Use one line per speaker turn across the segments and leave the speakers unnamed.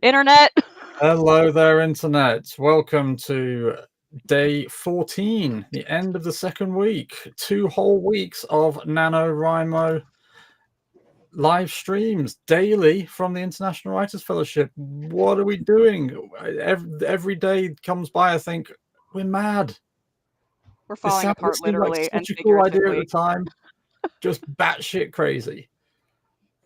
internet.
Hello there, internet. Welcome to day 14, the end of the second week. 2 whole weeks of NaNoWriMo live streams daily from the International Writers Fellowship. What are we doing? Every day comes by, I think, we're mad.
We're falling apart, literally
like
and
such a cool idea
figuratively.
at the time. Just batshit crazy.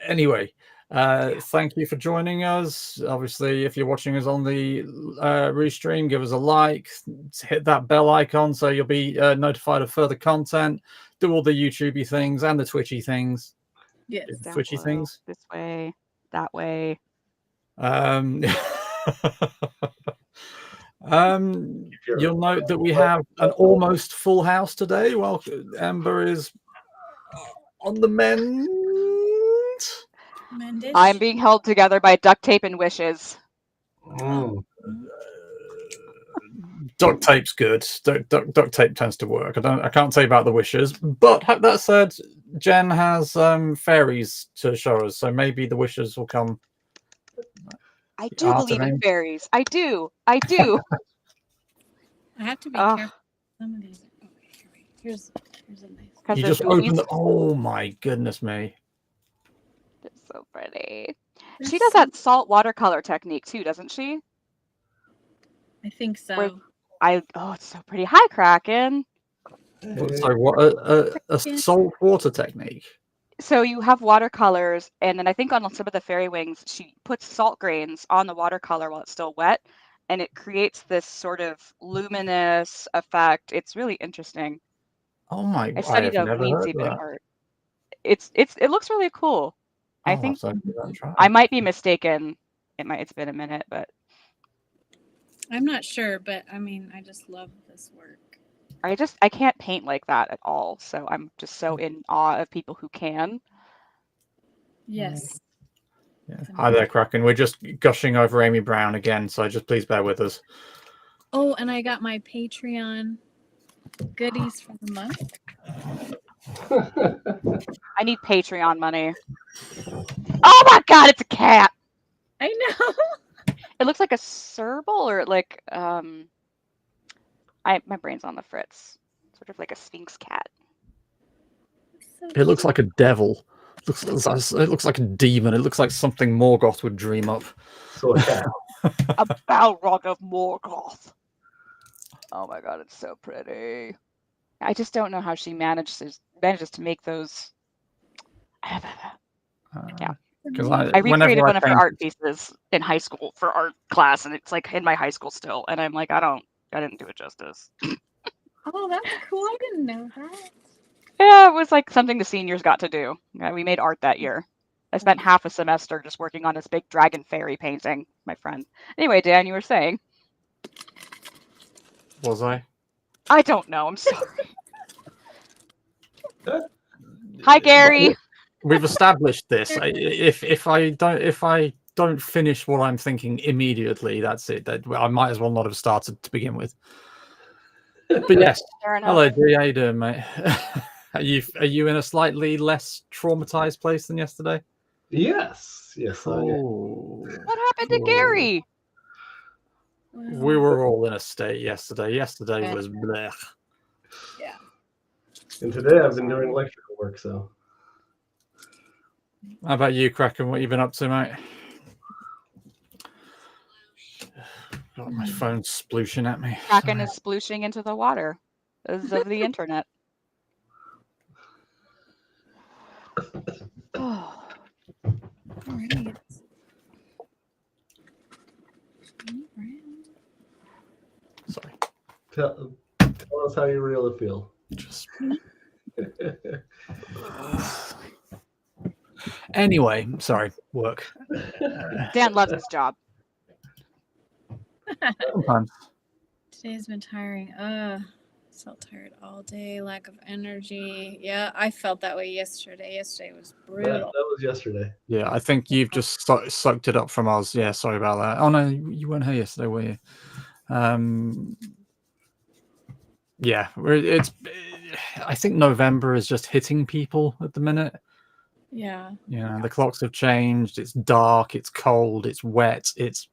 Anyway, thank you for joining us. Obviously, if you're watching us on the restream, give us a like, hit that bell icon so you'll be notified of further content. Do all the YouTubey things and the Twitchy things.
Yes,
Twitchy things.
This way, that way.
You'll note that we have an almost full house today. Well, Ember is on the mend.
I'm being held together by duct tape and wishes.
Duct tape's good. Duct tape tends to work. I can't say about the wishes, but that said, Jen has fairies to show us, so maybe the wishes will come.
I do believe in fairies. I do. I
have to be careful. Some of these. Okay, here's a nice.
You just open the. Oh my goodness me!
It's so pretty. She does that salt watercolor technique too, doesn't she?
I think so.
Oh, it's so pretty. Hi, Kraken.
Sorry, what a salt water technique?
So you have watercolors, and then I think on some of the fairy wings, she puts salt grains on the watercolor while it's still wet, and it creates this sort of luminous effect. It's really interesting.
Oh my!
I studied a weeds even art. It looks really cool. I think I might be mistaken. It's been a minute, but
I'm not sure. But I mean, I just love this work.
I can't paint like that at all. So I'm just so in awe of people who can.
Yes.
Yeah. Hi there, Kraken. We're just gushing over Amy Brown again, so just please bear with us.
Oh, and I got my Patreon goodies for the month.
I need Patreon money. Oh my God, it's a cat.
I know.
It looks like a serval or like my brain's on the fritz. Sort of like a sphinx cat.
It looks like a devil. It looks like a demon. It looks like something Morgoth would dream up.
So a
Balrog of Morgoth. Oh my God, it's so pretty. I just don't know how she manages to make those. Yeah. I recreated one of her art pieces in high school for art class, and it's like in my high school still. And I'm like, I didn't do it justice.
Oh, that's cool. I didn't know that.
Yeah, it was like something the seniors got to do. Yeah, we made art that year. I spent half a semester just working on this big dragon fairy painting, my friend. Anyway, Dan, you were saying.
Was I?
I don't know. I'm sorry. Hi, Gary.
We've established this. If I don't finish what I'm thinking immediately, that's it. I might as well not have started to begin with. But yes, hello, Dee. How you doing, mate? Are you in a slightly less traumatized place than yesterday?
Yes.
Oh,
what happened to Gary?
We were all in a state yesterday. Yesterday was blech.
Yeah.
And today I've been doing electrical work, so.
How about you, Kraken? What you been up to, mate? God, my phone's splooshing at me.
Kraken is splooshing into the water because of the internet. Oh.
All right.
Sorry.
Tell us how you really feel.
Just. Anyway, sorry, work.
Dan loves his job.
Sometimes.
Today's been tiring. Felt tired all day, lack of energy. Yeah, I felt that way yesterday. Yesterday was brutal.
That was yesterday.
Yeah, I think you've just sucked it up from us. Yeah, sorry about that. Oh no, you weren't here yesterday, were you? Yeah, I think November is just hitting people at the minute.
Yeah.
You know, the clocks have changed. It's dark. It's cold. It's wet. It's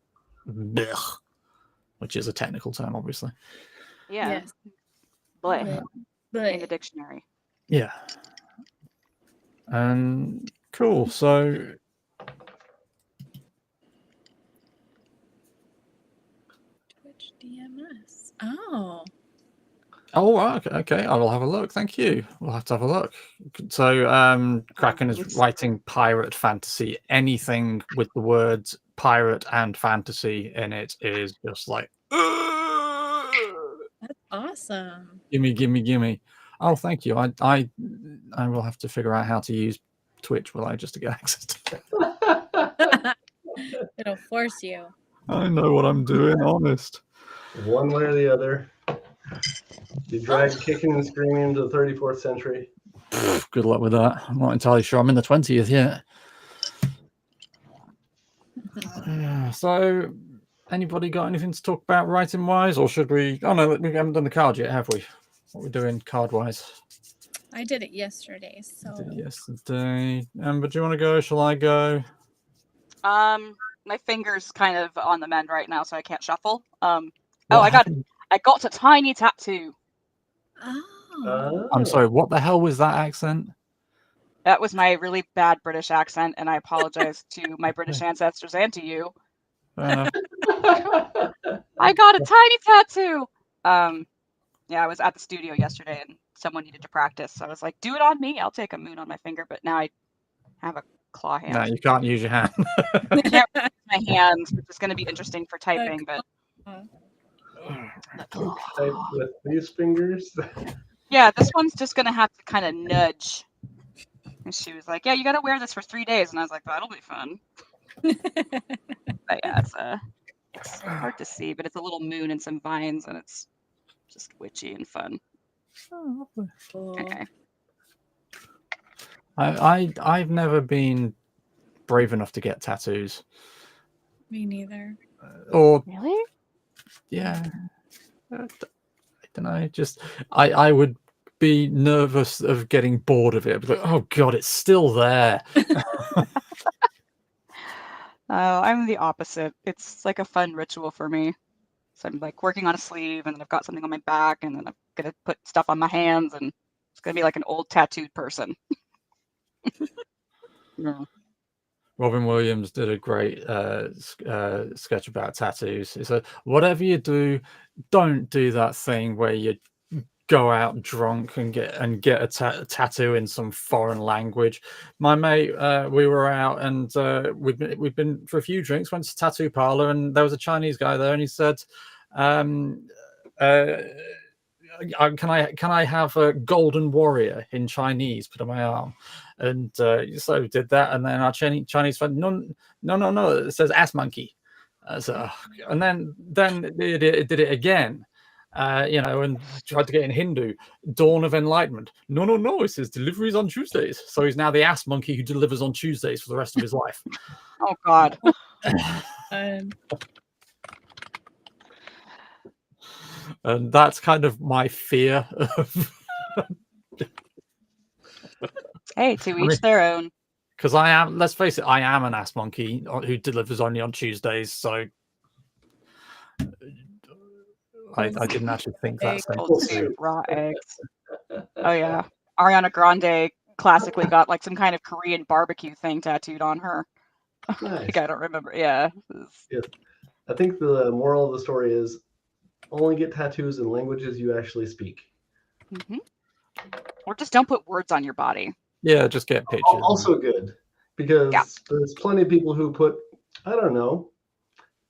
blech, which is a technical term, obviously.
Yeah.
Yes.
Bleh.
But
In the dictionary.
Yeah. Cool. So
Twitch DMS. Oh.
Oh, okay. I will have a look. Thank you. We'll have to have a look. So, Kraken is writing pirate fantasy. Anything with the words pirate and fantasy in it is just like,
That's awesome.
gimme. Oh, thank you. I will have to figure out how to use Twitch, will I, just to get access to it.
It'll force you.
I know what I'm doing, honest.
One way or the other. You drag kicking and screaming into the 34th century.
Good luck with that. I'm not entirely sure I'm in the 20th yet. So, anybody got anything to talk about writing wise, or should we? Oh no, we haven't done the card yet, have we? What are we doing card wise?
I did it yesterday, so
Yesterday. Amber, do you want to go? Shall I go?
My finger's kind of on the mend right now, so I can't shuffle.
What
I
happened?
got a tiny tattoo.
oh.
I'm sorry. What the hell was that accent?
That was my really bad British accent, and I apologize to my British ancestors and to you.
Fair enough.
I got a tiny tattoo. Yeah, I was at the studio yesterday, and someone needed to practice, so I was like, "Do it on me. I'll take a moon on my finger." But now I have a claw hand.
No, you can't use your hand.
I can't use my hands, which is going to be interesting for typing, but
Type with these fingers.
yeah, this one's just going to have to kind of nudge. And she was like, "Yeah, you got to wear this for 3 days," and I was like, "That'll be fun." But yeah, it's hard to see, but it's a little moon and some vines, and it's just witchy and fun.
Oh, lovely.
Cool.
Okay.
I've never been brave enough to get tattoos.
Me neither.
Or
Really?
yeah, I don't know. Just I would be nervous of getting bored of it. I'd be like, oh god, it's still there.
Oh, I'm the opposite. It's like a fun ritual for me. So I'm like working on a sleeve, and then I've got something on my back, and then I'm gonna put stuff on my hands, and it's gonna be like an old tattooed person. Yeah.
Robin Williams did a great sketch about tattoos. He said, whatever you do, don't do that thing where you go out drunk and get a tattoo in some foreign language. My mate, we were out and we've been for a few drinks, went to a tattoo parlor, and there was a Chinese guy there, and he said, can I have a golden warrior in Chinese put on my arm? And so we did that, and then our Chinese friend, no, it says ass monkey. And then it did it again, and tried to get in Hindu, dawn of enlightenment. No, it says deliveries on Tuesdays. So he's now the ass monkey who delivers on Tuesdays for the rest of his life.
Oh God.
And that's kind of my fear of.
Hey, to each their own.
Because I am, let's face it, I am an ass monkey who delivers only on Tuesdays. So I didn't actually think that.
Raw eggs. Oh yeah, Ariana Grande classically got like some kind of Korean barbecue thing tattooed on her.
Nice.
I don't remember. Yeah.
Yeah. I think the moral of the story is only get tattoos in languages you actually speak.
Mm-hmm. Or just don't put words on your body.
Yeah, just get pictures.
Also good, because there's plenty of people who put, I don't know,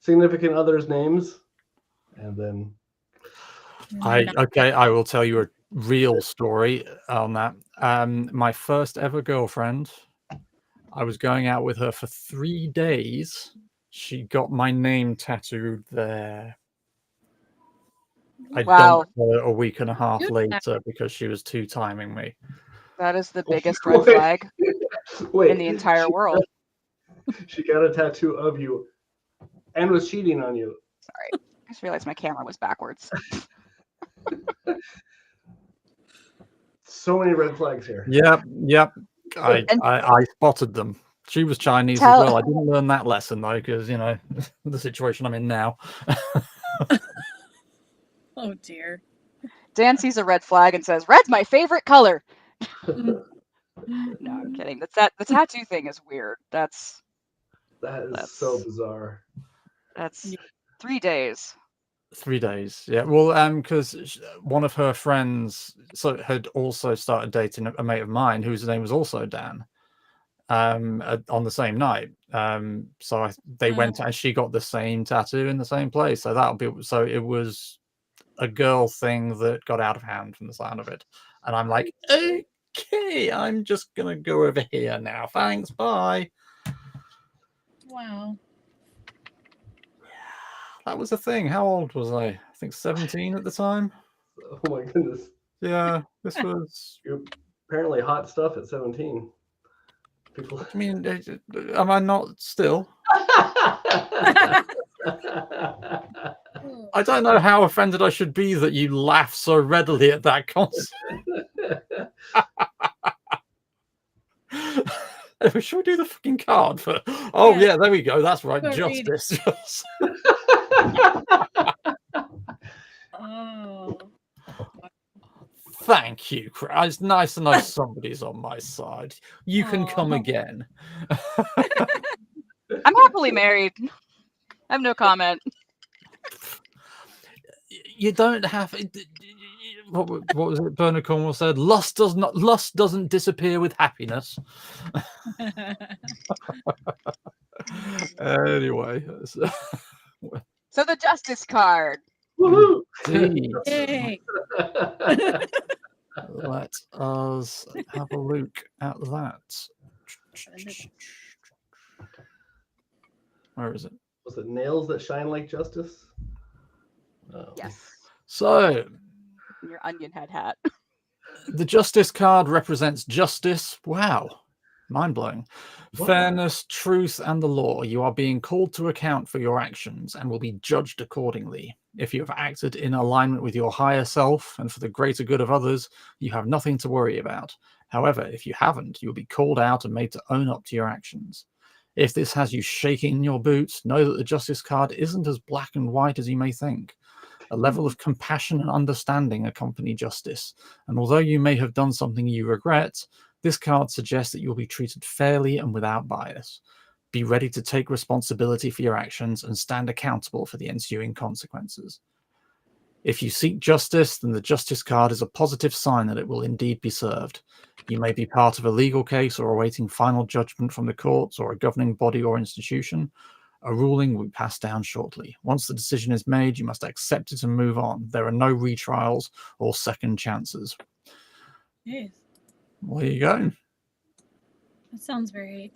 significant others' names, and then.
I will tell you a real story on that. My first ever girlfriend, I was going out with her for 3 days. She got my name tattooed there. I dumped her a week and a half later because she was two-timing me.
That is the biggest red flag in the entire world.
She got a tattoo of you and was cheating on you.
Sorry. I just realized my camera was backwards.
So many red flags here.
Yep. I spotted them. She was Chinese as well. I didn't learn that lesson though, because the situation I'm in now.
Oh dear.
Dan sees a red flag and says, "Red's my favorite color." No, I'm kidding. The tattoo thing is weird.
That is so bizarre.
That's 3 days.
3 days, yeah. Well, because one of her friends had also started dating a mate of mine whose name was also Dan, on the same night. So they went and she got the same tattoo in the same place. So it was a girl thing that got out of hand from the sound of it. And I'm like, okay, I'm just gonna go over here now. Thanks, bye.
Wow.
That was the thing. How old was I? I think 17 at the time.
Oh my goodness.
Yeah, this was.
You're apparently hot stuff at 17. People.
I mean, am I not still? I don't know how offended I should be that you laugh so readily at that concept. Should we do the fucking card for? Oh yeah, there we go. That's right, justice.
Oh.
Thank you. It's nice to know somebody's on my side. You can come again.
I'm happily married. I have no comment.
You don't have. What was it? Bernard Cornwell said, "Lust doesn't disappear with happiness." Anyway,
so the justice card.
Woohoo!
Yay.
Let us have a look at that. Where is it?
Was it nails that shine like justice? Oh.
Yes.
So,
your onion head hat.
The justice card represents justice. Wow. Mind-blowing. Fairness, truth, and the law. You are being called to account for your actions and will be judged accordingly. If you have acted in alignment with your higher self and for the greater good of others, you have nothing to worry about. However, if you haven't, you will be called out and made to own up to your actions. If this has you shaking in your boots, know that the justice card isn't as black and white as you may think. A level of compassion and understanding accompany justice, and although you may have done something you regret, this card suggests that you will be treated fairly and without bias. Be ready to take responsibility for your actions and stand accountable for the ensuing consequences. If you seek justice, then the justice card is a positive sign that it will indeed be served. You may be part of a legal case or awaiting final judgment from the courts or a governing body or institution. A ruling will be passed down shortly. Once the decision is made, you must accept it and move on. There are no retrials or second chances.
Yes.
Well, there you go.
That sounds very.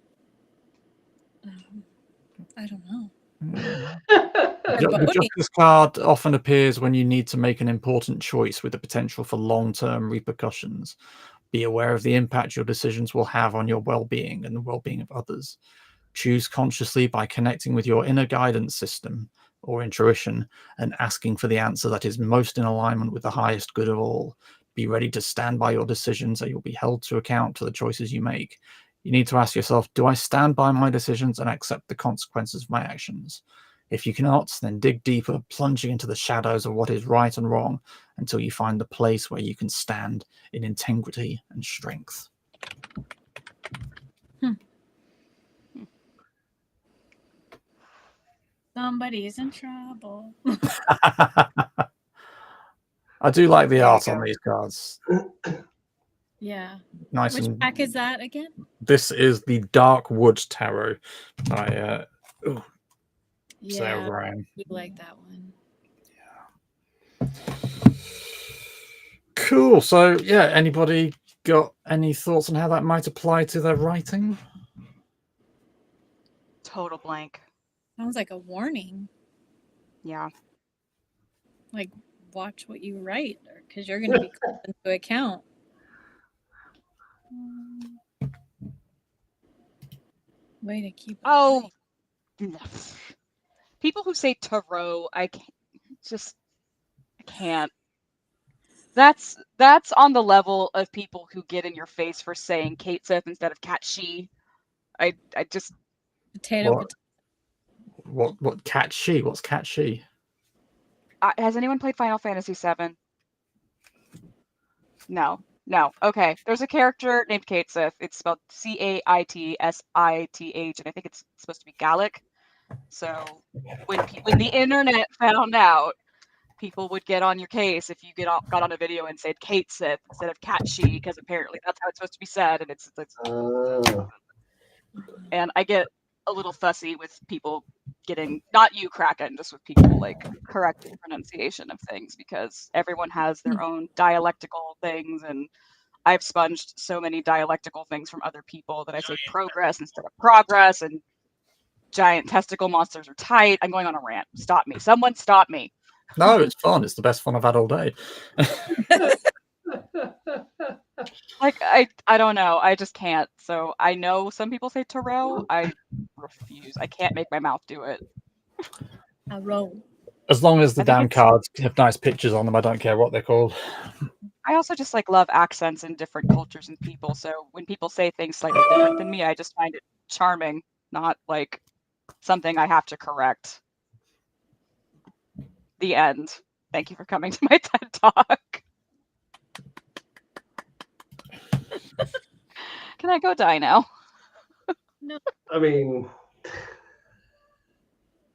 I don't know.
The justice card often appears when you need to make an important choice with the potential for long-term repercussions. Be aware of the impact your decisions will have on your well-being and the well-being of others. Choose consciously by connecting with your inner guidance system or intuition and asking for the answer that is most in alignment with the highest good of all. Be ready to stand by your decisions, or you'll be held to account for the choices you make. You need to ask yourself, do I stand by my decisions and accept the consequences of my actions? If you cannot, then dig deeper, plunging into the shadows of what is right and wrong until you find the place where you can stand in integrity and strength.
Somebody's in trouble.
I do like the art on these cards.
Yeah.
Nice.
Which pack is that again?
This is the Dark Wood Tarot by Sarah Brown.
You like that one.
Yeah. Cool. So, yeah, anybody got any thoughts on how that might apply to their writing?
Total blank.
Sounds like a warning.
Yeah.
Like, watch what you write, because you're going to be called into account. Way to keep.
Oh, people who say tarot, I can't. That's on the level of people who get in your face for saying Kate Sith instead of Cat She. I just
Potato.
What Cat She? What's Cat She?
has anyone played Final Fantasy VII? No. Okay. There's a character named Kate Sith. It's spelled Caitsith, and I think it's supposed to be Gallic. So when the internet found out, people would get on your case if you got on a video and said Kate Sith instead of Cat She, because apparently that's how it's supposed to be said, and it's and I get a little fussy with people getting, not you Kraken, just with people like correcting pronunciation of things, because everyone has their own dialectical things, and I've sponged so many dialectical things from other people that I say progress instead of progress, and giant testicle monsters are tight. I'm going on a rant. Stop me. Someone stop me.
No, it's fun. It's the best fun I've had all day.
Like, I don't know. I just can't. So I know some people say Terrell. I refuse. I can't make my mouth do it.
As long as the damn cards have nice pictures on them, I don't care what they're called.
I also just like love accents in different cultures and people. So when people say things slightly different than me, I just find it charming, not like something I have to correct. The end. Thank you for coming to my TED Talk. Can I go die now?
No.
I mean,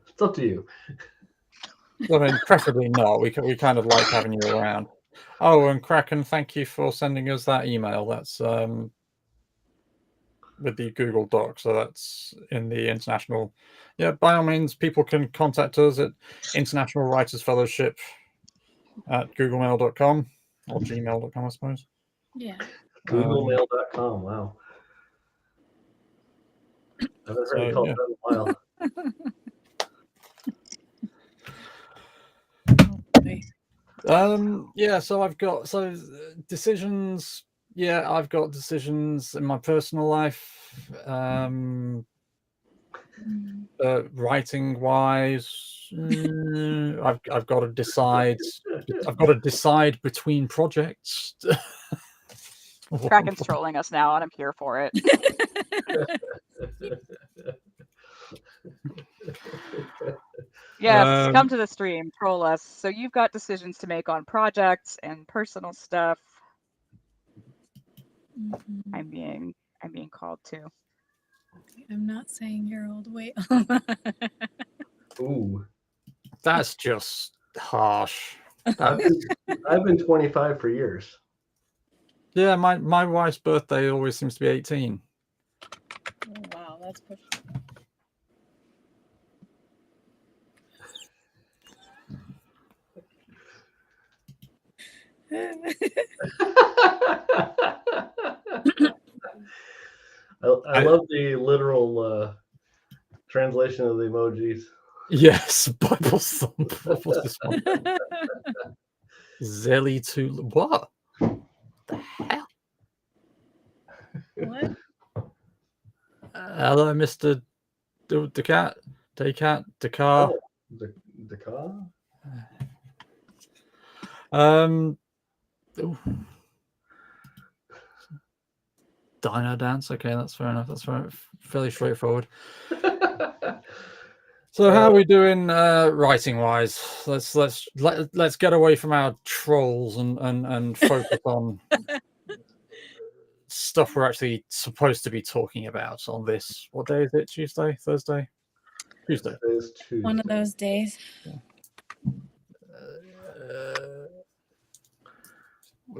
it's up to you.
I mean, preferably not. We kind of like having you around. Oh, and Kraken, thank you for sending us that email. That's with the Google Doc. So that's in the international. Yeah, by all means, people can contact us at International Writers Fellowship at googlemail.com or gmail.com, I suppose.
Yeah.
Googlemail.com. Wow. I haven't heard it called that in a while.
Yeah, so I've got decisions. Yeah, I've got decisions in my personal life. Writing wise, I've got to decide. I've got to decide between projects.
Kraken's trolling us now, and I'm here for it. Yes, come to the stream, troll us. So you've got decisions to make on projects and personal stuff. I'm being called to.
I'm not saying you're old. Wait.
Ooh,
that's just harsh.
I've been 25 for years.
Yeah, my wife's birthday always seems to be 18.
Oh, wow, that's pushing.
I love the literal translation of the emojis.
Yes, Bible thump. What's this one? Zelly to what? The hell?
What?
Hello, Mr. Decat. Dakar.
Oh, Dakar?
Dino dance. Okay, that's fair enough. That's fairly straightforward. So how are we doing writing wise? Let's get away from our trolls and focus on stuff we're actually supposed to be talking about on this. What day is it? Tuesday? Thursday? Tuesday.
One of those days.
Yeah.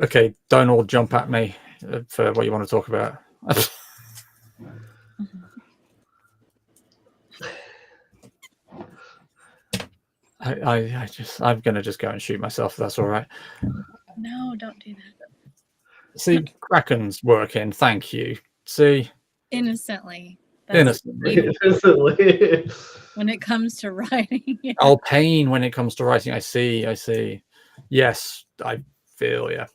Okay, don't all jump at me for what you want to talk about. I'm gonna just go and shoot myself if that's all right.
No, don't do that.
See, Kraken's working. Thank you. See,
innocently.
Innocently.
When it comes to writing. Yeah.
Oh, pain when it comes to writing. I see. Yes, I feel yeah.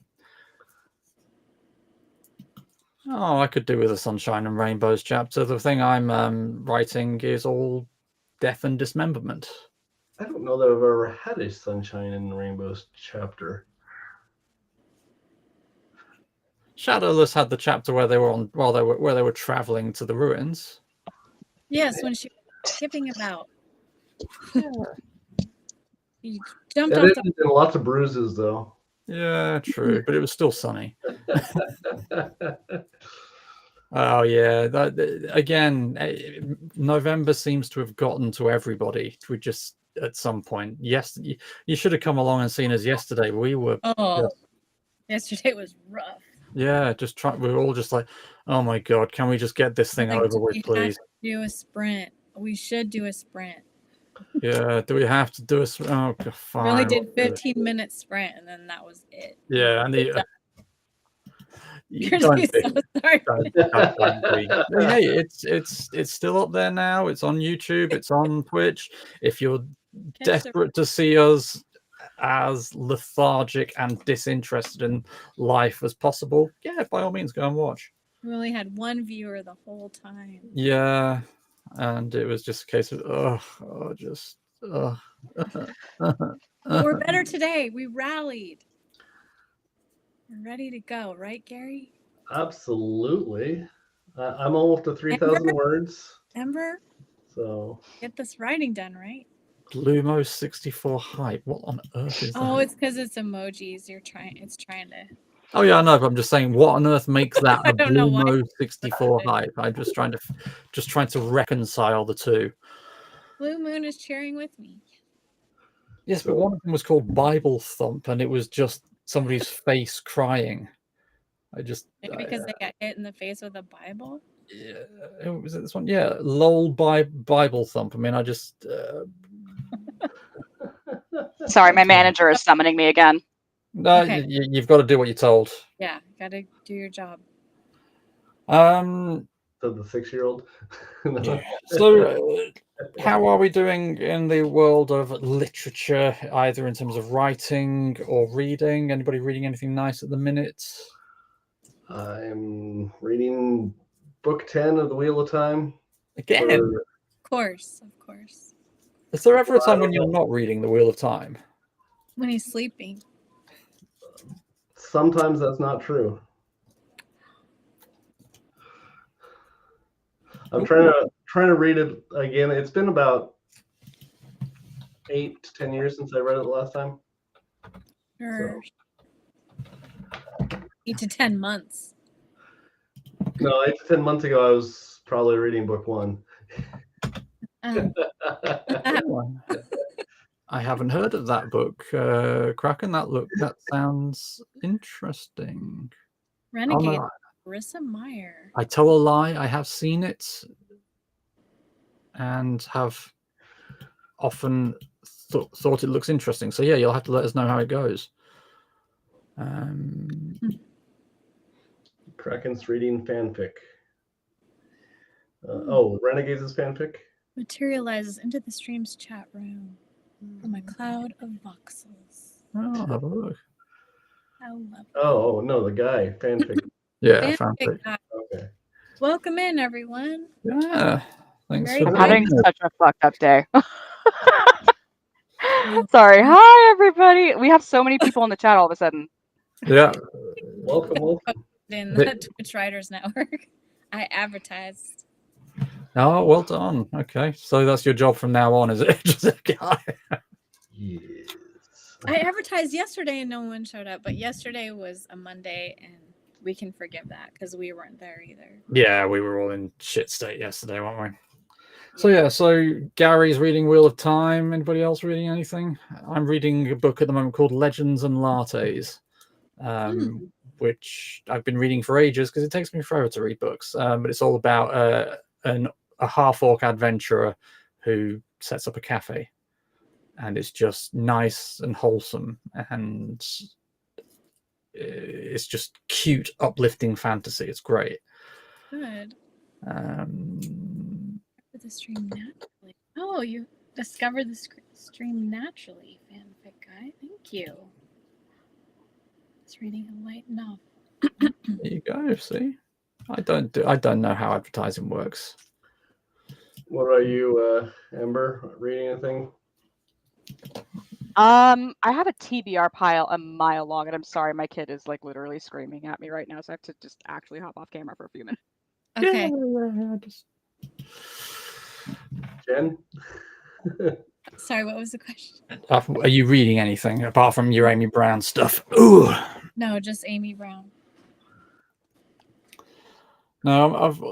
Oh, I could do with a Sunshine and Rainbows chapter. The thing I'm writing is all death and dismemberment.
I don't know that I've ever had a Sunshine and Rainbows chapter.
Shadowless had the chapter where they were on where they were traveling to the ruins.
Yes, when she was skipping about.
Yeah.
He jumped
It
off
ended in lots of bruises, though.
Yeah, true, but it was still sunny. Oh yeah, again, November seems to have gotten to everybody. We just at some point, yes, you should have come along and seen us yesterday. We were,
yesterday was rough.
yeah, just trying. We were all just like, oh my god, can we just get this thing over with, please?
Do a sprint. We should do a sprint.
Yeah, do we have to do a? Oh, fine.
We only did 15-minute sprint, and then that was it.
Yeah, and the.
You're
Don't
so sorry.
don't be. Hey, it's still up there now. It's on YouTube. It's on Twitch. If you're desperate to see us as lethargic and disinterested in life as possible, yeah, by all means, go and watch.
We only had one viewer the whole time.
Yeah, and it was just a case of
But we're better today. We rallied. We're ready to go, right, Gary?
Absolutely. I'm almost to 3,000 words.
Ember?
So
get this writing done, right?
Lumo 64 hype. What on earth is that?
Oh, it's because it's emojis. It's trying to.
Oh yeah, I know. But I'm just saying, what on earth makes that a Lumo 64 hype? I'm just trying to reconcile the two.
Blue Moon is cheering with me.
Yes, but one of them was called Bible Thump, and it was just somebody's face crying.
Maybe because they got hit in the face with a Bible.
Yeah, was it this one? Yeah, lol Bible Thump. I mean, I just.
Sorry, my manager is summoning me again.
No,
Okay.
you've got to do what you're told.
Yeah, got to do your job.
So the 6-year-old.
Yeah. So, how are we doing in the world of literature, either in terms of writing or reading? Anybody reading anything nice at the minute?
I'm reading book 10 of The Wheel of Time.
Again?
Of course.
Is there ever a time when you're not reading The Wheel of Time?
When he's sleeping.
Sometimes that's not true. I'm trying to read it again. It's been about 8 to 10 years since I read it the last time.
Sure. 8 to 10 months.
No, 8 to 10 months ago, I was probably reading book 1.
I haven't heard of that book, Kraken. That sounds interesting.
Renegade, Marissa Meyer.
I tell a lie. I have seen it, and have often thought it looks interesting. So yeah, you'll have to let us know how it goes.
Kraken's reading fanfic. Renegades is fanfic.
Materializes into the stream's chat room from a cloud of voxels.
Oh, have a look.
How lovely.
Oh no, the guy fanfic.
Yeah, fanfic.
Okay.
Welcome in, everyone.
Yeah, thanks.
Very
For
I'm
good.
having such a fucked up day. Sorry. Hi, everybody. We have so many people in the chat all of a sudden.
Yeah.
Welcome.
In the Twitch Writers Network, I advertised.
Oh, well done. Okay, so that's your job from now on, is it? Just a guy.
Yes.
I advertised yesterday and no one showed up, but yesterday was a Monday and we can forgive that because we weren't there either.
Yeah, we were all in shit state yesterday, weren't we? So Gary's reading Wheel of Time. Anybody else reading anything? I'm reading a book at the moment called Legends and Lattes, which I've been reading for ages because it takes me forever to read books. But it's all about a half-orc adventurer who sets up a cafe, and it's just nice and wholesome, and it's just cute, uplifting fantasy. It's great.
Good. The stream naturally. Oh, you discovered the stream naturally, fanfic guy. Thank you. It's reading a light novel.
There you go. See, I don't know how advertising works.
What about you, Ember? Reading anything?
I have a TBR pile a mile long, and I'm sorry, my kid is like literally screaming at me right now, so I have to just actually hop off camera for a few minutes.
Okay.
Jen?
Sorry, what was the question?
Are you reading anything apart from your Amy Brown stuff? Ooh.
No, just Amy Brown.
No, I've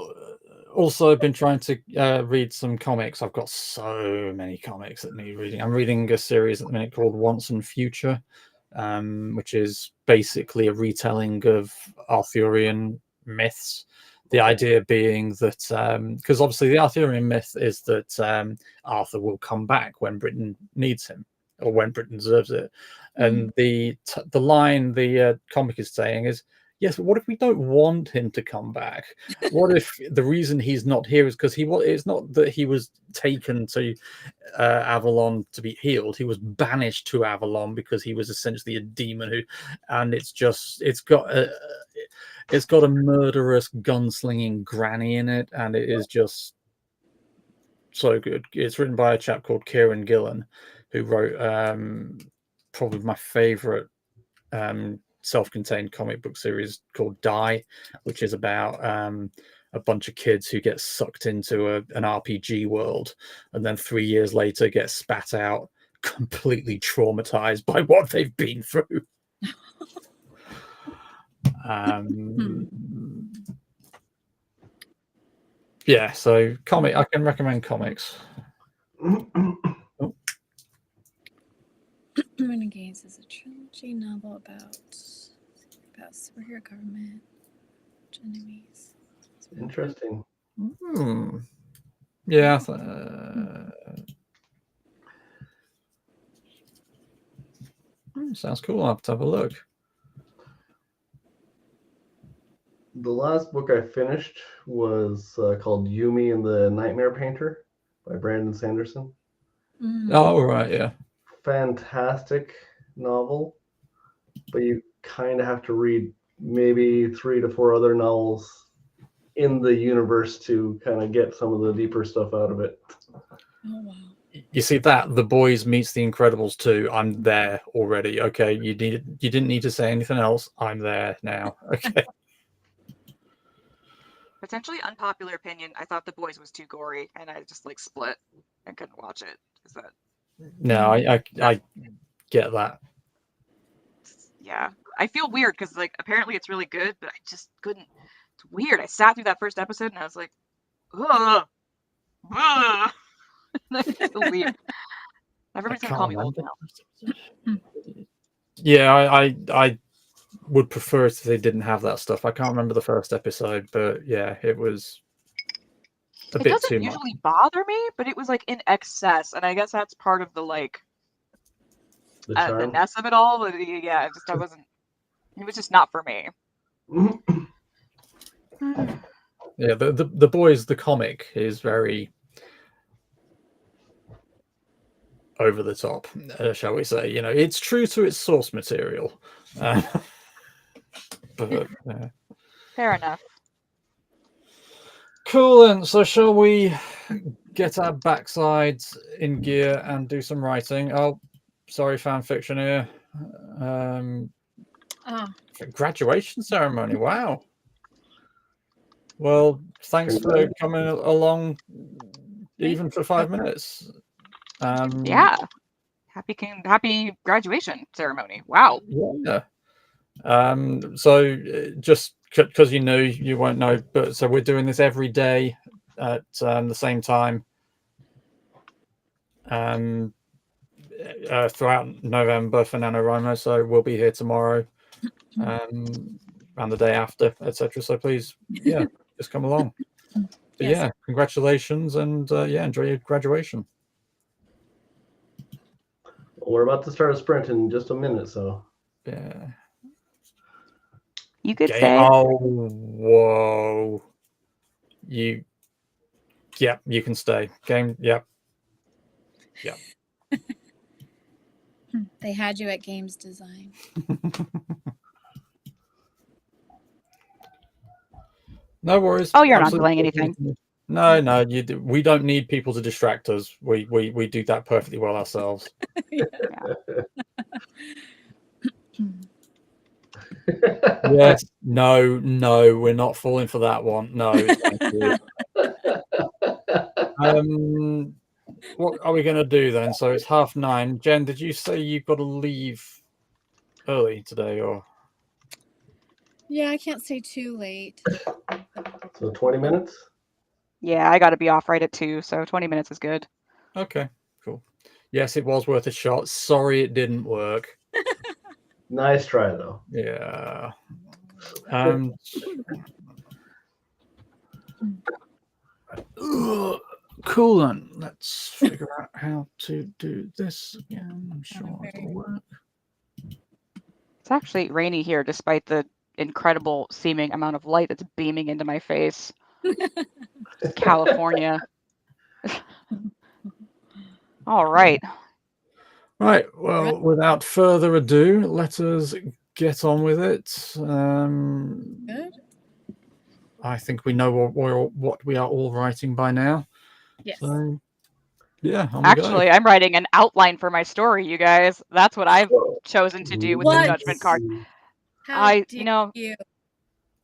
also been trying to read some comics. I've got so many comics that need reading. I'm reading a series at the minute called Once and Future, which is basically a retelling of Arthurian myths. The idea being that, because obviously the Arthurian myth is that Arthur will come back when Britain needs him, or when Britain deserves it. And the line the comic is saying is, yes, but what if we don't want him to come back? What if the reason he's not here is because it's not that he was taken to Avalon to be healed. He was banished to Avalon because he was essentially a demon and it's got a murderous gunslinging granny in it, and it is just so good. It's written by a chap called Kieran Gillen, who wrote probably my favorite self-contained comic book series called Die, which is about a bunch of kids who get sucked into an RPG world and then 3 years later get spat out completely traumatized by what they've been through. Yeah, so I can recommend comics.
Renegades is a trilogy novel about superhero government enemies.
Interesting.
Yeah. Sounds cool. I'll have to have a look.
The last book I finished was called Yumi and the Nightmare Painter by Brandon Sanderson.
Oh, right, yeah.
Fantastic novel, but you kind of have to read maybe 3 to 4 other novels in the universe to kind of get some of the deeper stuff out of it.
Oh, wow.
You see that The Boys meets The Incredibles 2. I'm there already. Okay, you didn't need to say anything else. I'm there now. Okay.
Potentially unpopular opinion. I thought The Boys was too gory, and I just like split and couldn't watch it. Is that?
No, I get that.
Yeah, I feel weird because like apparently it's really good, but I just couldn't. It's weird. I sat through that first episode and I was like, ugh, ugh. I feel weird. Everybody's gonna call me old now.
Yeah, I would prefer if they didn't have that stuff. I can't remember the first episode, but yeah, it was a bit too much. It doesn't
usually bother me, but it was like in excess, and I guess that's part of the like the ness of it all. But yeah, I wasn't. It was just not for me.
Yeah, the Boys, the comic is very over the top, shall we say? You know, it's true to its source material. But
fair enough.
Cool then. So shall we get our backsides in gear and do some writing? Oh, sorry, fan fiction here. Graduation ceremony. Wow. Well, thanks for coming along, even for 5 minutes.
Yeah. Happy graduation ceremony. Wow.
Yeah. So just because you won't know, but so we're doing this every day at the same time throughout November for NaNoWriMo. So we'll be here tomorrow and the day after, etc. So please, yeah, just come along. But
yes.
Yeah, congratulations, and enjoy your graduation.
We're about to start a sprint in just a minute, so
yeah.
You could say.
Oh, whoa! You can stay. Game. Yep.
They had you at games design.
No worries.
Oh, you're not delaying anything.
No, no, we don't need people to distract us. We do that perfectly well ourselves. Yes, no, we're not falling for that one. No, thank you. What are we going to do then? So it's 9:30. Jen, did you say you've got to leave early today, or?
Yeah, I can't stay too late.
So 20 minutes?
Yeah, I got to be off right at 2, so 20 minutes is good.
Okay, cool. Yes, it was worth a shot. Sorry it didn't work.
Nice try, though.
Yeah. Cool then. Let's figure out how to do this again. I'm sure it'll work.
It's actually rainy here, despite the incredible seeming amount of light that's beaming into my face. California. All right.
Right. Well, without further ado, let us get on with it.
Good.
I think we know what we are all writing by now.
Yes.
So, yeah.
Actually, I'm writing an outline for my story, you guys. That's what I've chosen to do with the judgment card. You know,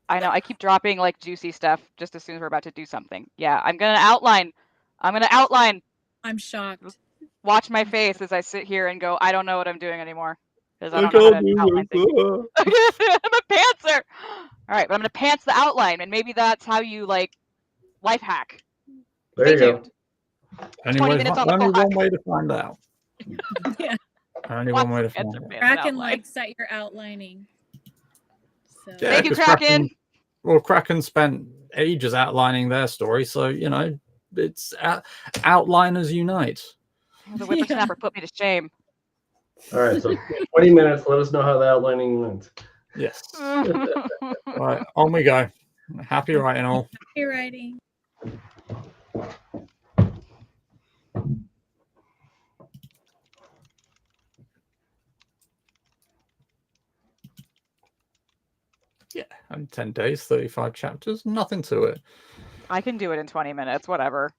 I know I keep dropping like juicy stuff just as soon as we're about to do something. Yeah, I'm gonna outline.
I'm shocked.
Watch my face as I sit here and go, I don't know what I'm doing anymore because I don't know how to outline things. I'm a pantser. All right, but I'm gonna pants the outline, and maybe that's how you like life hack.
There you go.
Anyway,
20 minutes on the
only
clock.
one way to find out.
Yeah.
Only one way to find out.
Kraken likes that you're outlining. So.
Yeah,
thank you, Kraken.
Well, Kraken spent ages outlining their story, so you know it's outliners unite.
The whippersnapper put me to shame.
All right, so 20 minutes. Let us know how the outlining went.
Yes. Right, on we go. Happy writing, all.
Happy writing.
Yeah, and 10 days, 35 chapters, nothing to it.
I can do it in 20 minutes, whatever.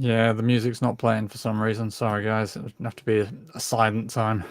Yeah, the music's not playing for some reason. Sorry, guys. It would have to be a silent time.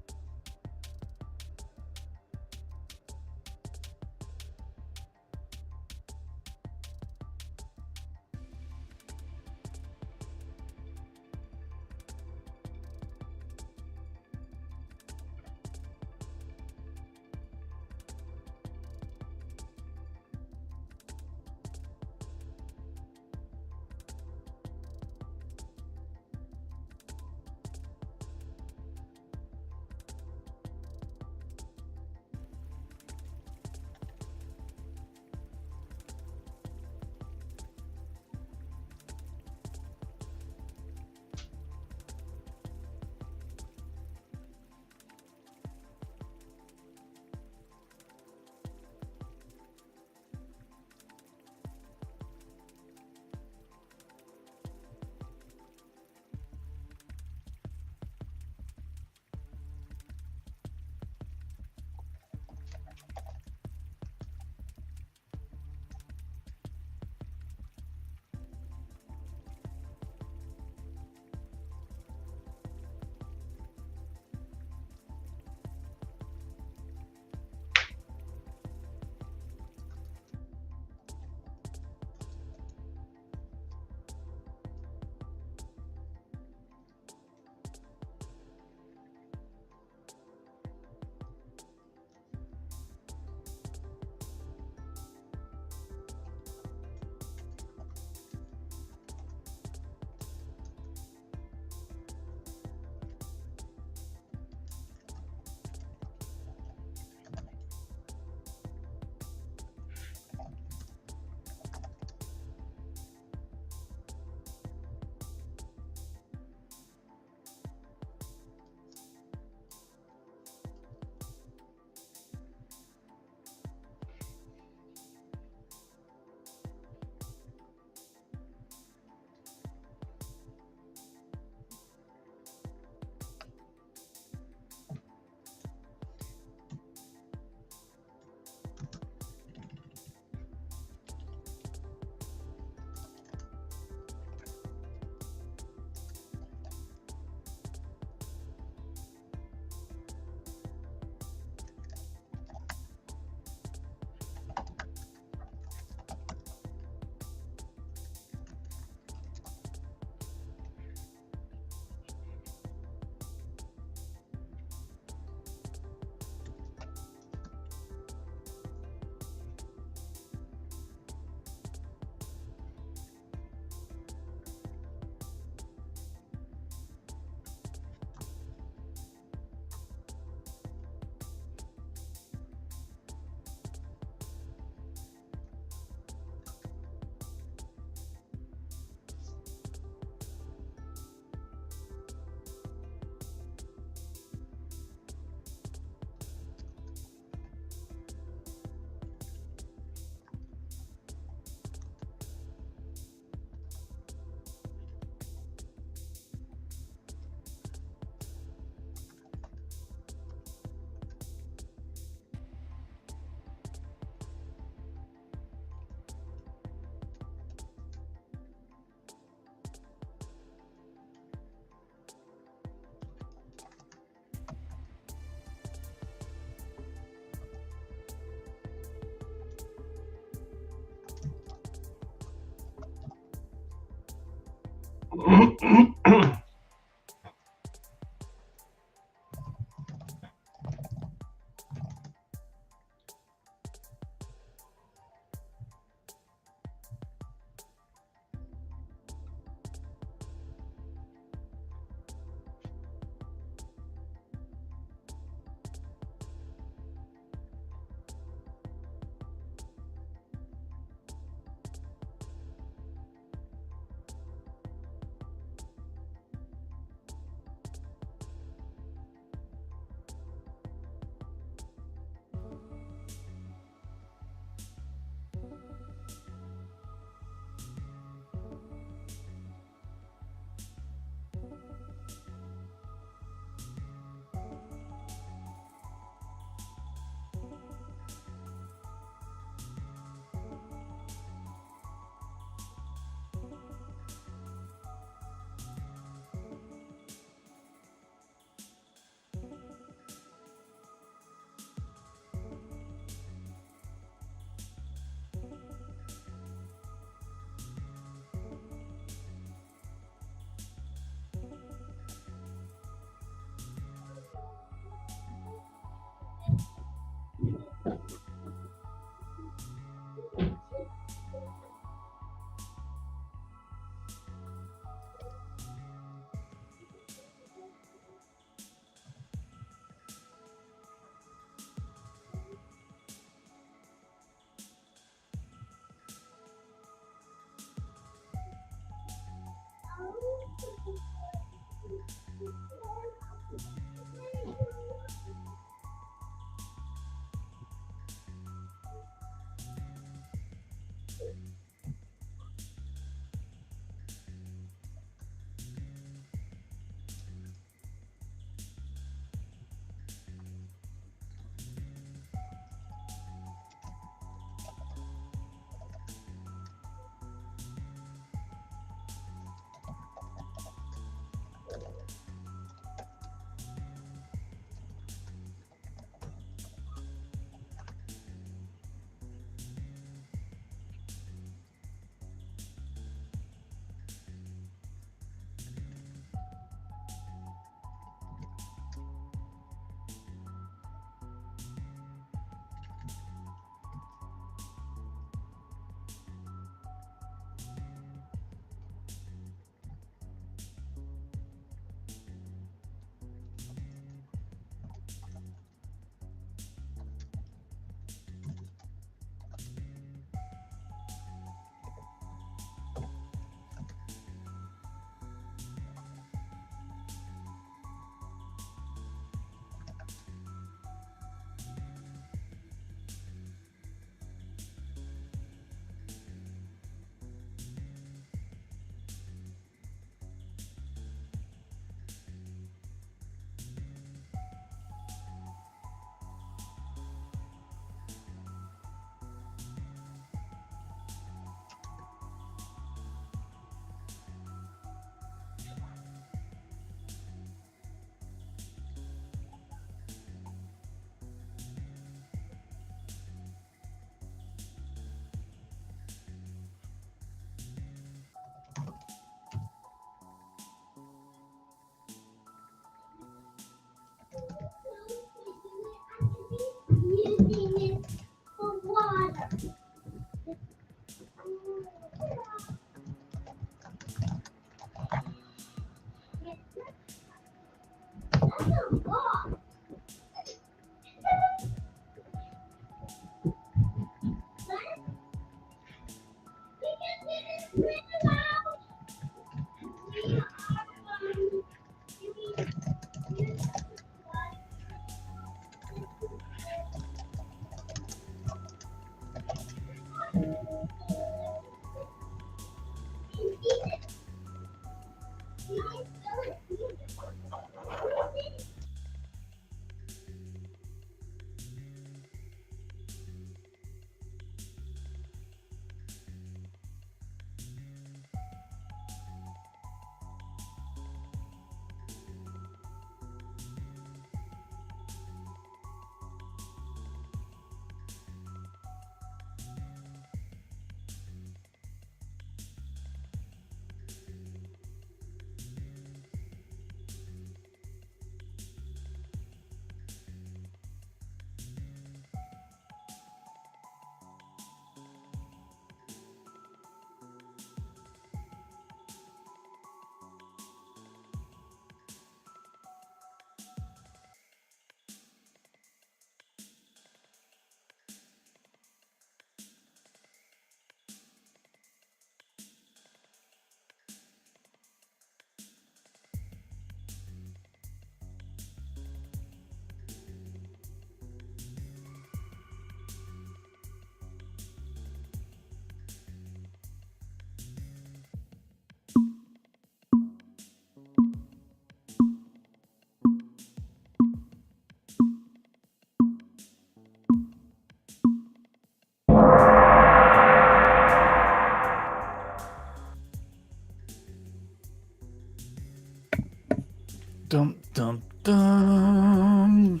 Dum dum dum.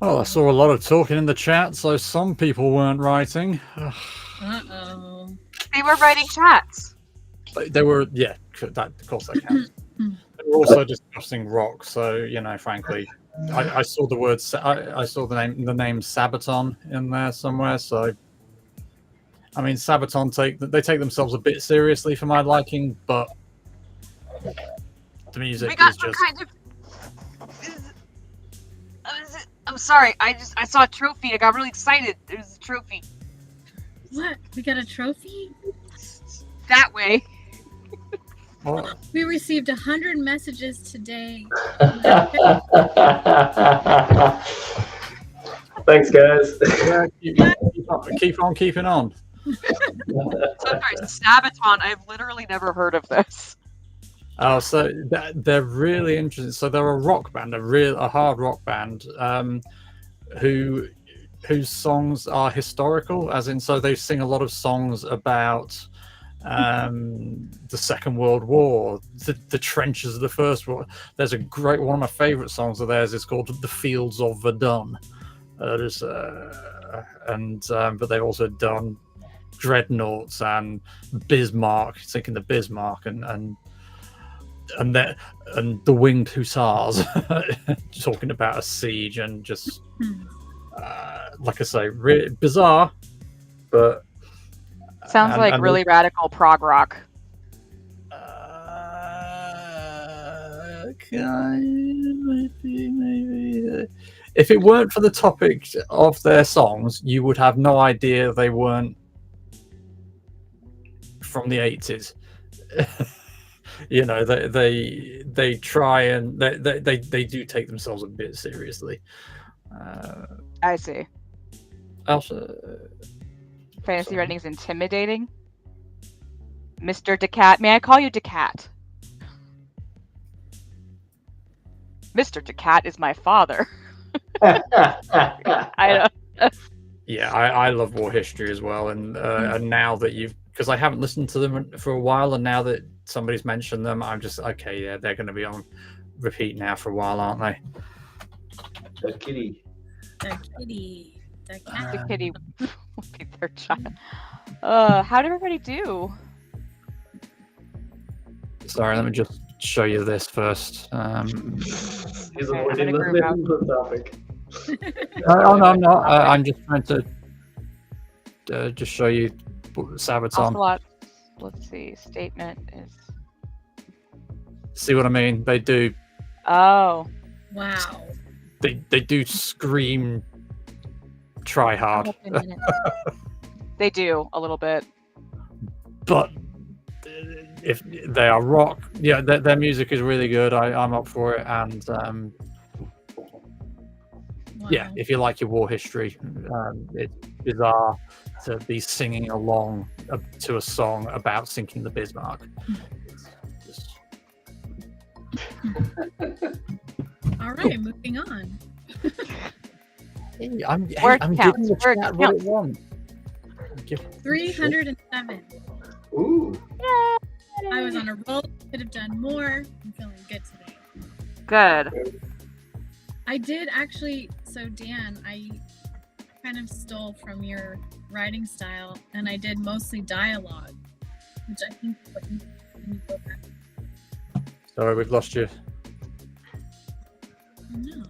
Well, I saw a lot of talking in the chat, so some people weren't writing.
Uh-oh.
They were writing chats.
They were, yeah, that, of course they can. They were also discussing rock, so you know, frankly, I saw the word, I saw the name Sabaton in there somewhere. So, I mean, Sabaton take themselves a bit seriously for my liking, but the music is just.
Kind of. I'm sorry. I saw a trophy. I got really excited. There's a trophy.
What? We got a trophy?
That way.
What?
We received 100 messages today.
Thanks, guys.
Yeah, keep on keeping on.
Sorry, Sabaton. I've literally never heard of this.
Oh, so they're really interesting. So they're a rock band, a hard rock band, whose songs are historical, as in, so they sing a lot of songs about the Second World War, the trenches of the First War. There's a great one of my favorite songs of theirs is called "The Fields of Verdun." But they've also done Dreadnoughts and Bismarck, thinking the Bismarck and the Winged Hussars, talking about a siege and just like I say, really bizarre, but
Sounds like really radical prog rock.
Maybe. If it weren't for the topic of their songs, you would have no idea they weren't from the 80s. You know, they try and they do take themselves a bit seriously.
I see.
Also,
Fantasy writing is intimidating. Mr. Decat, may I call you Decat? Mr. Decat is my father. I don't.
Yeah, I love war history as well, and now that because I haven't listened to them for a while, and now that somebody's mentioned them, I'm just okay. Yeah, they're going to be on repeat now for a while, aren't they?
The kitty.
The kitty. The cat.
The kitty will be their child. How did everybody do?
Sorry, let me just show you this first.
He's
Okay,
avoiding
I'm gonna group up.
the topic.
No, I'm not. I'm just trying to just show you Sabaton.
Ocelot, let's see. Statement is.
See what I mean? They do.
Oh.
Wow.
They do scream. Try hard.
They do a little bit.
But if they are rock, yeah, their music is really good. I'm up for it, and
Wow.
yeah, if you like your war history, it's bizarre to be singing along to a song about sinking the Bismarck.
All right, moving on.
I'm
Word
giving
counts,
the
word
chat what it
counts.
wants.
307.
Ooh.
I was on a roll. Could have done more. I'm feeling good today.
Good.
I did actually. So Dan, I kind of stole from your writing style, and I did mostly dialogue, which I think is what you go back.
Sorry, we've lost you.
No.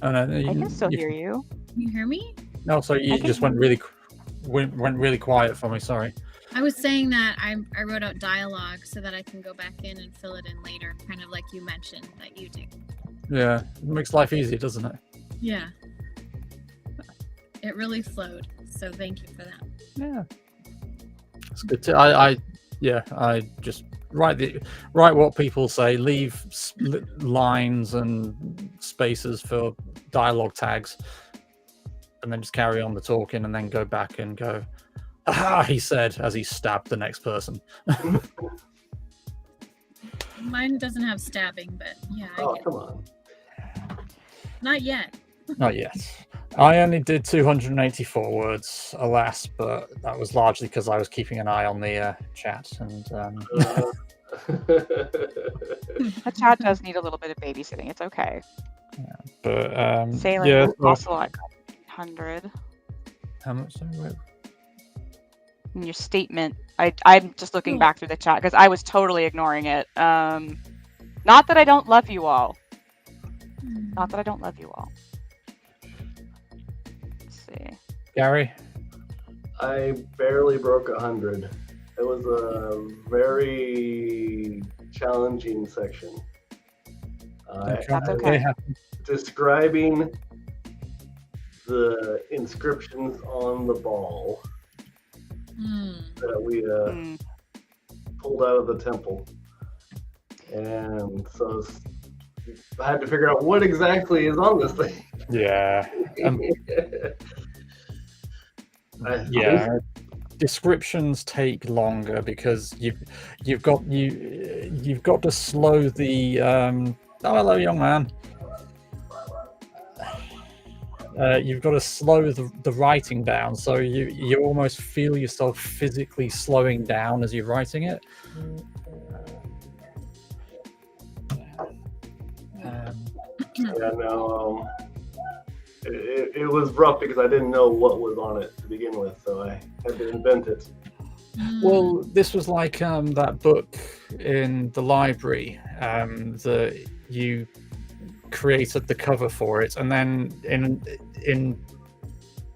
Oh, no,
I can still hear you.
Can you hear me?
No, sorry, you just went really quiet for me. Sorry.
I was saying that I wrote out dialogue so that I can go back in and fill it in later, kind of like you mentioned that you do.
Yeah, it makes life easier, doesn't it?
Yeah. It really flowed. So thank you for that.
Yeah, it's good to. I just write what people say, leave lines and spaces for dialogue tags, and then just carry on the talking, and then go back and go, "Ah," he said as he stabbed the next person.
Mine doesn't have stabbing, but yeah.
Oh, come on.
Not yet.
Not yet. I only did 284 words, alas, but that was largely because I was keeping an eye on the chat. And
The chat does need a little bit of babysitting. It's okay.
but
Sailing
yeah.
also I got 100.
How much?
In your statement, I'm just looking back through the chat because I was totally ignoring it. Not that I don't love you all. Not that I don't love you all. Let's see.
Gary?
I barely broke 100. It was a very challenging section.
That's okay.
Describing the inscriptions on the ball that we pulled out of the temple. And so I had to figure out what exactly is on this thing.
Yeah. Yeah. Descriptions take longer because you've got to slow the oh, hello, young man. You've got to slow the writing down, so you almost feel yourself physically slowing down as you're writing it.
Yeah, no, it was rough because I didn't know what was on it to begin with, so I had to invent it.
Well, this was like that book in the library that you created the cover for it, and then in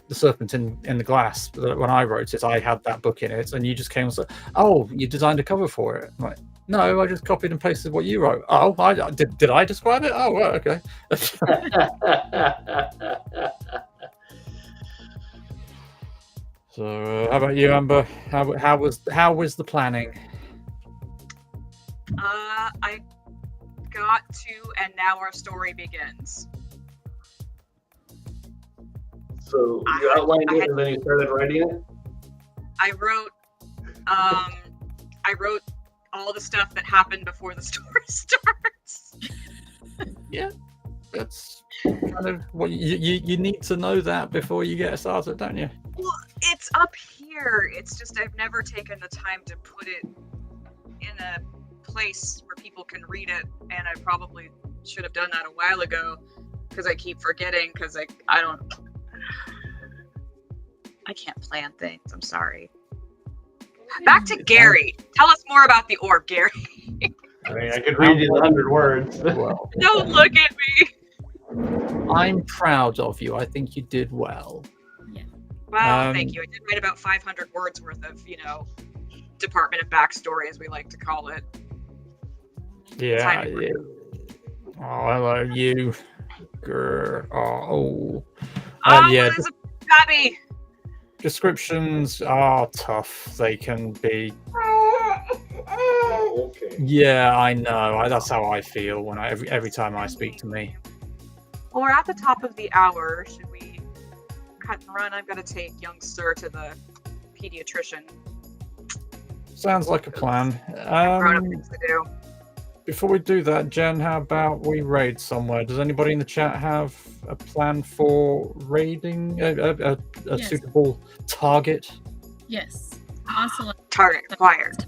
The Serpent in the Glass, when I wrote it, I had that book in it, and you just came and said, "Oh, you designed a cover for it." I'm like, no, I just copied and pasted what you wrote. Oh, did I describe it? Oh, well, okay. So, how about you, Amber? How was the planning?
I got to, and now our story begins.
So you outlined it, and then you started writing it.
I wrote all the stuff that happened before the story starts.
Yeah, that's kind of what you need to know that before you get started, don't you?
Well, it's up here. It's just I've never taken the time to put it in a place where people can read it, and I probably should have done that a while ago because I keep forgetting because I can't plan things. I'm sorry. Back to Gary. Tell us more about the orb, Gary.
I mean, I could read you 100 words.
Well,
Don't look at me.
I'm proud of you. I think you did well.
Yeah.
Well, thank you. I did write about 500 words worth of, Department of Backstory, as we like to call it.
Yeah. Oh, hello, you. Grr. Oh. Yeah.
Elizabeth Tabby.
Descriptions are tough. They can be.
Okay.
Yeah, I know. That's how I feel when every time I speak to me.
Well, we're at the top of the hour. Should we cut and run? I've got to take young sir to the pediatrician.
Sounds like a plan.
Grown-up things to do.
Before we do that, Jen, how about we raid somewhere? Does anybody in the chat have a plan for raiding a
Yes.
suitable target?
Yes. Also,
Target acquired.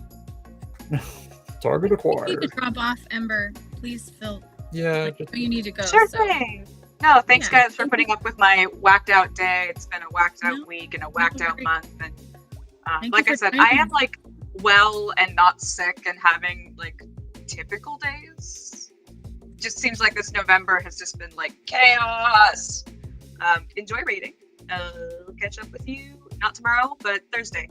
Target
if you need to
acquired.
drop off, Ember, please feel
Yeah.
like you need to go.
Sure
so.
thing. No, thanks
Yeah.
guys for putting up with my whacked out day. It's been a whacked out
No,
week and a whacked out
great.
month. And
Thank
like
you
I
for
said, I
joining.
am like well and not sick and having like typical days. Just seems like this November has just been like chaos. Enjoy reading. I'll catch up with you not tomorrow, but Thursday.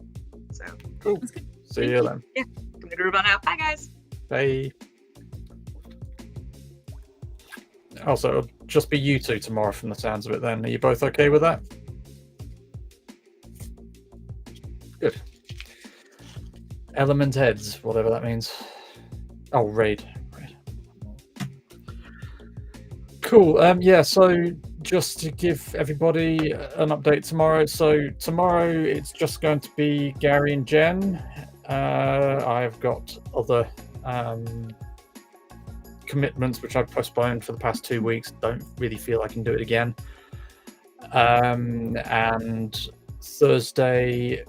So
Cool.
That's good.
See you then.
I'm gonna run out. Bye guys.
Bye. Also, it'll just be you two tomorrow from the sounds of it then. Are you both okay with that? Good. Element heads, whatever that means. Oh, raid. Cool. Yeah, so just to give everybody an update tomorrow. So tomorrow it's just going to be Gary and Jen. I've got other commitments which I've postponed for the past 2 weeks. Don't really feel I can do it again. And Thursday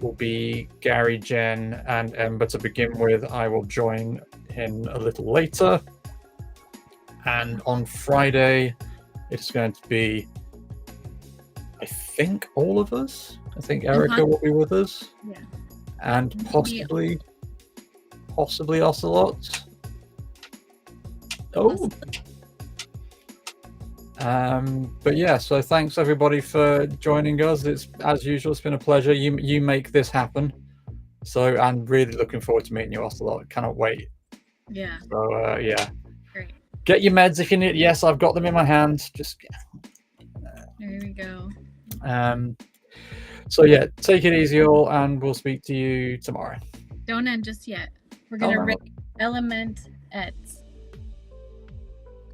will be Gary, Jen, and Ember to begin with. I will join in a little later. And on Friday, it's going to be, I think, all of us. I think Erica will be with us.
Yeah.
And possibly Ocelot. Oh. But yeah, so thanks everybody for joining us. It's, as usual, it's been a pleasure. You make this happen. So I'm really looking forward to meeting you, Ocelot. Cannot wait.
Yeah.
So yeah.
Great.
Get your meds if you need. Yes, I've got them in my hand. Just
There we go.
So yeah, take it easy all, and we'll speak to you tomorrow.
Don't end just yet. We're gonna rate element eds.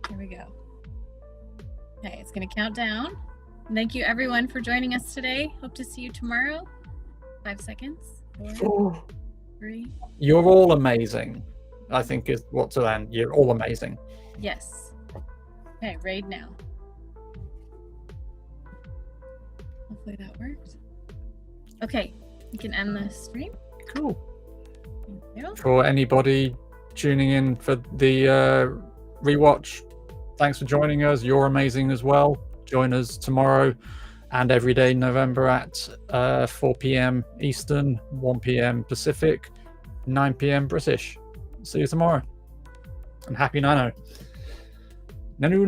Here we go. Okay, it's gonna count down. Thank you everyone for joining us today. Hope to see you tomorrow. 5 seconds. 4, 3.
You're all amazing. I think is what to end. You're all amazing.
Yes. Okay, raid now. Hopefully that worked. Okay, you can end the stream.
Cool.
Thank you.
For anybody tuning in for the rewatch, thanks for joining us. You're amazing as well. Join us tomorrow and every day in November at 4 p.m. Eastern, 1 p.m. Pacific, 9 p.m. British. See you tomorrow. And happy Nano. Nanu.